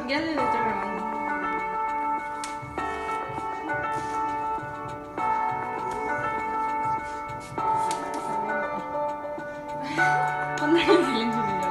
Ya le estoy grabando. Ponle en silencio el video.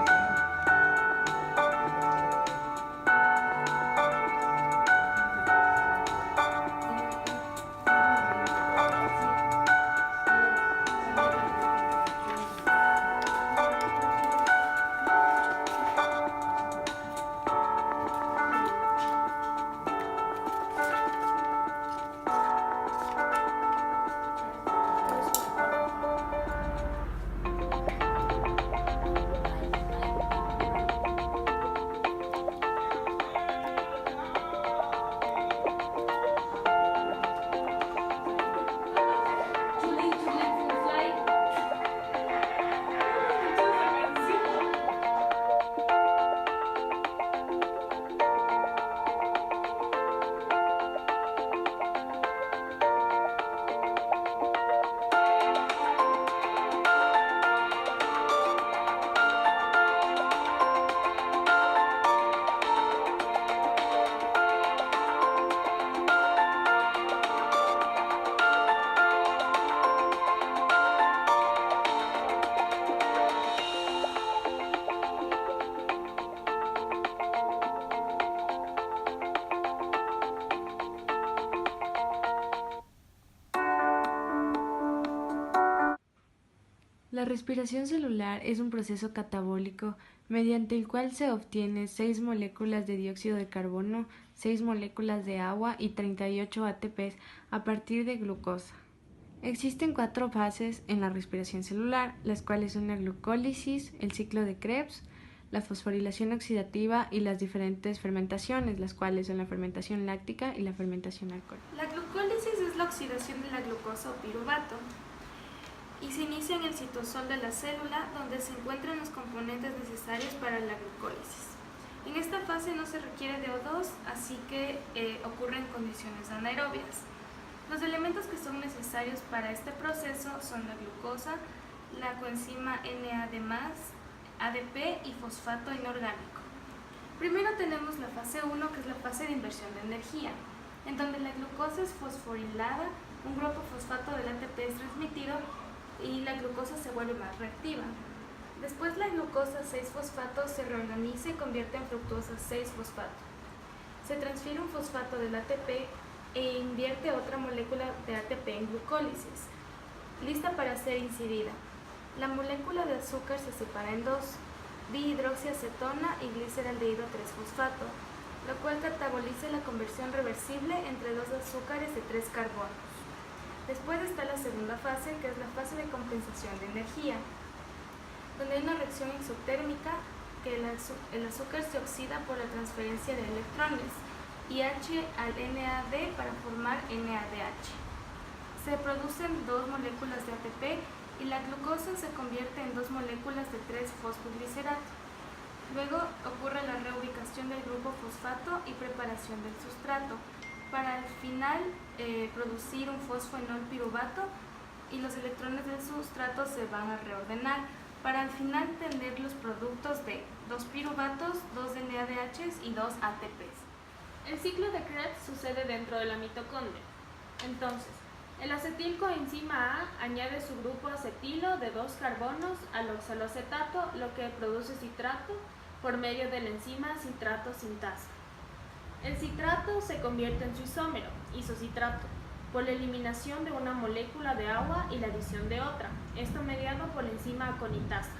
La respiración celular es un proceso catabólico mediante el cual se obtiene 6 moléculas de dióxido de carbono, 6 moléculas de agua y 38 ATPs a partir de glucosa. Existen 4 fases en la respiración celular, las cuales son la glucólisis, el ciclo de Krebs, la fosforilación oxidativa y las diferentes fermentaciones, las cuales son la fermentación láctica y la fermentación alcohólica. La glucólisis es la oxidación de la glucosa o piruvato y se inicia en el citosol de la célula, donde se encuentran los componentes necesarios para la glucólisis. En esta fase no se requiere de O2, así que ocurre en condiciones anaerobias. Los elementos que son necesarios para este proceso son la glucosa, la coenzima NAD+, ADP y fosfato inorgánico. Primero tenemos la fase 1, que es la fase de inversión de energía, en donde la glucosa es fosforilada, un grupo fosfato del ATP es transmitido y la glucosa se vuelve más reactiva. Después la glucosa 6-fosfato se reorganiza y convierte en fructosa 6-fosfato. Se transfiere un fosfato del ATP e invierte otra molécula de ATP en glucólisis, lista para ser incidida. La molécula de azúcar se separa en dos, dihidroxiacetona y gliceraldehído 3-fosfato, lo cual cataboliza la conversión reversible entre dos azúcares de 3 carbonos. Después está la segunda fase, que es la fase de compensación de energía, donde hay una reacción exotérmica que el azúcar se oxida por la transferencia de electrones y H al NAD para formar NADH. Se producen 2 moléculas de ATP y la glucosa se convierte en 2 moléculas de 3-fosfoglicerato. Luego ocurre la reubicación del grupo fosfato y preparación del sustrato, para al final producir un fosfoenol piruvato, y los electrones del sustrato se van a reordenar para al final tener los productos de 2 piruvatos, 2 NADHs y 2 ATPs. El ciclo de Krebs sucede dentro de la mitocondria. Entonces, el acetilcoenzima A añade su grupo acetilo de 2 carbonos al oxaloacetato, lo que produce citrato por medio de la enzima citrato sintasa. El citrato se convierte en su isómero, isocitrato, por la eliminación de una molécula de agua y la adición de otra, esto mediado por la enzima aconitasa.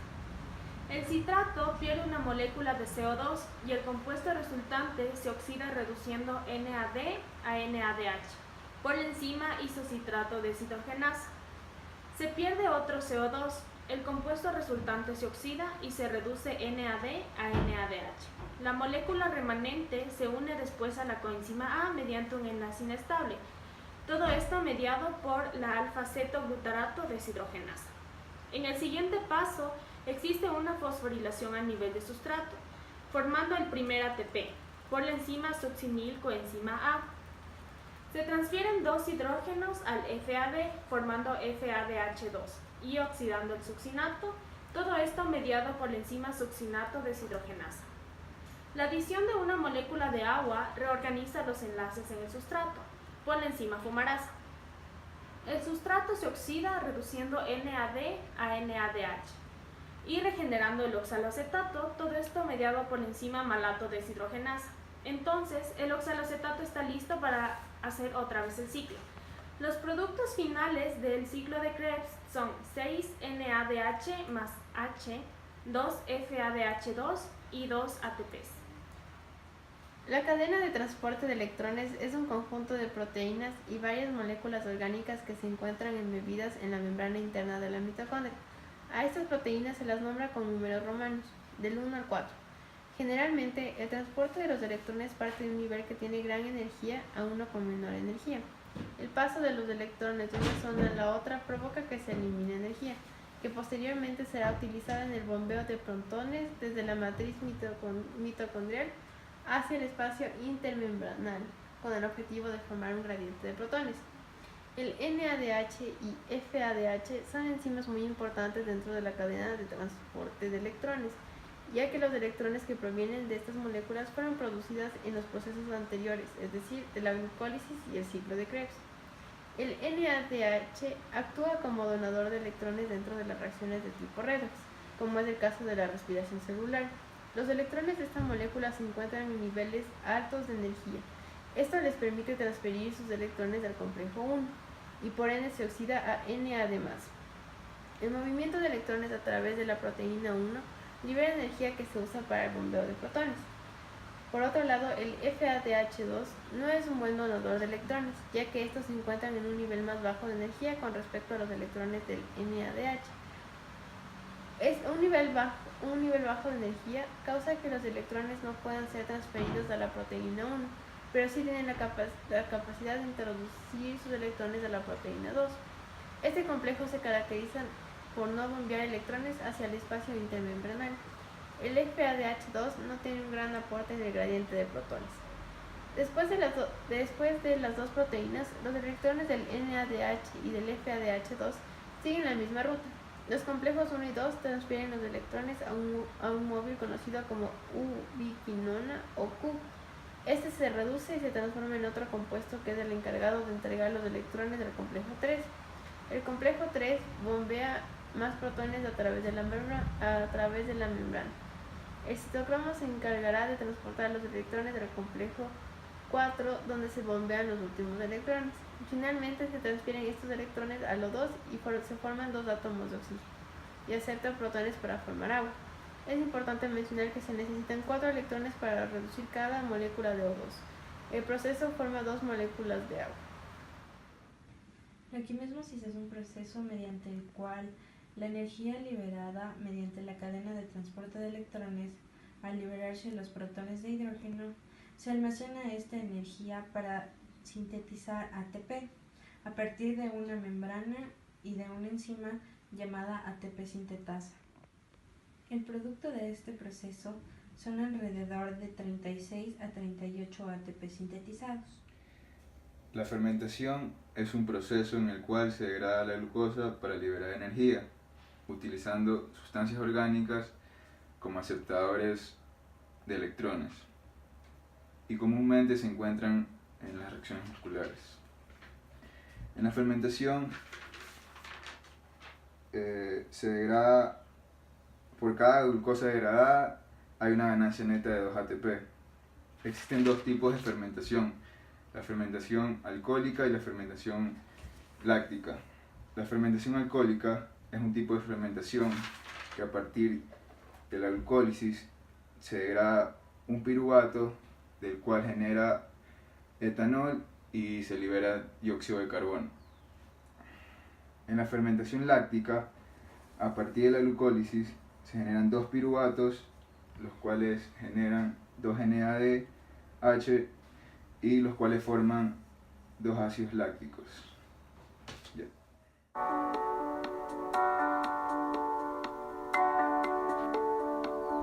El citrato pierde una molécula de CO2 y el compuesto resultante se oxida reduciendo NAD a NADH por la enzima isocitrato deshidrogenasa. Se pierde otro CO2, el compuesto resultante se oxida y se reduce NAD a NADH. La molécula remanente se une después a la coenzima A mediante un enlace inestable. Todo esto mediado por la alfa-cetoglutarato deshidrogenasa. En el siguiente paso existe una fosforilación a nivel de sustrato, formando el primer ATP por la enzima succinilcoenzima A. Se transfieren 2 hidrógenos al FAD formando FADH2 y oxidando el succinato, todo esto mediado por la enzima succinato deshidrogenasa. La adición de una molécula de agua reorganiza los enlaces en el sustrato por la enzima fumarasa. El sustrato se oxida reduciendo NAD a NADH y regenerando el oxaloacetato, todo esto mediado por la enzima malato deshidrogenasa. Entonces, el oxaloacetato está listo para hacer otra vez el ciclo. Los productos finales del ciclo de Krebs son 6-NADH más H, 2-FADH2 y 2 ATPs. La cadena de transporte de electrones es un conjunto de proteínas y varias moléculas orgánicas que se encuentran embebidas en la membrana interna de la mitocondria. A estas proteínas se las nombra con números romanos, del 1 al 4. Generalmente, el transporte de los electrones parte de un nivel que tiene gran energía a uno con menor energía. El paso de los electrones de una zona a la otra provoca que se elimine energía, que posteriormente será utilizada en el bombeo de protones desde la matriz mitocondrial hacia el espacio intermembranal, con el objetivo de formar un gradiente de protones. El NADH y FADH son enzimas muy importantes dentro de la cadena de transporte de electrones, ya que los electrones que provienen de estas moléculas fueron producidas en los procesos anteriores, es decir, de la glucólisis y el ciclo de Krebs. El NADH actúa como donador de electrones dentro de las reacciones de tipo redox, como es el caso de la respiración celular. Los electrones de esta molécula se encuentran en niveles altos de energía. Esto les permite transferir sus electrones al complejo 1 y por ende se oxida a NAD+. El movimiento de electrones a través de la proteína 1 libera energía que se usa para el bombeo de protones. Por otro lado, el FADH2 no es un buen donador de electrones, ya que estos se encuentran en un nivel más bajo de energía con respecto a los electrones del NADH. Un nivel bajo de energía causa que los electrones no puedan ser transferidos a la proteína 1, pero sí tienen la capacidad de introducir sus electrones a la proteína 2. Este complejo se caracteriza por no bombear electrones hacia el espacio intermembranal. El FADH2 no tiene un gran aporte en el gradiente de protones. Después de las dos proteínas, los electrones del NADH y del FADH2 siguen la misma ruta. Los complejos 1 y 2 transfieren los electrones a un móvil conocido como ubiquinona o Q. Este se reduce y se transforma en otro compuesto que es el encargado de entregar los electrones del complejo 3. El complejo 3 bombea más protones a través de la membrana. El citocromo se encargará de transportar los electrones del complejo 4, donde se bombean los últimos electrones. Finalmente se transfieren estos electrones a los 2 y se forman 2 átomos de oxígeno y aceptan protones para formar agua. Es importante mencionar que se necesitan 4 electrones para reducir cada molécula de O2. El proceso forma 2 moléculas de agua. La quimosmosis es un proceso mediante el cual la energía liberada mediante la cadena de transporte de electrones, al liberarse los protones de hidrógeno, se almacena esta energía para sintetizar ATP a partir de una membrana y de una enzima llamada ATP sintetasa. El producto de este proceso son alrededor de 36 a 38 ATP sintetizados. La fermentación es un proceso en el cual se degrada la glucosa para liberar energía, utilizando sustancias orgánicas como aceptadores de electrones, y comúnmente se encuentran en las reacciones musculares. En la fermentación se degrada, por cada glucosa degradada hay una ganancia neta de 2 ATP. Existen 2 tipos de fermentación: la fermentación alcohólica y la fermentación láctica. La fermentación alcohólica es un tipo de fermentación que a partir de la glucólisis se degrada un piruvato, del cual genera etanol y se libera dióxido de carbono. En la fermentación láctica, a partir de la glucólisis se generan 2 piruvatos, los cuales generan 2 NADH y los cuales forman 2 ácidos lácticos. Ya.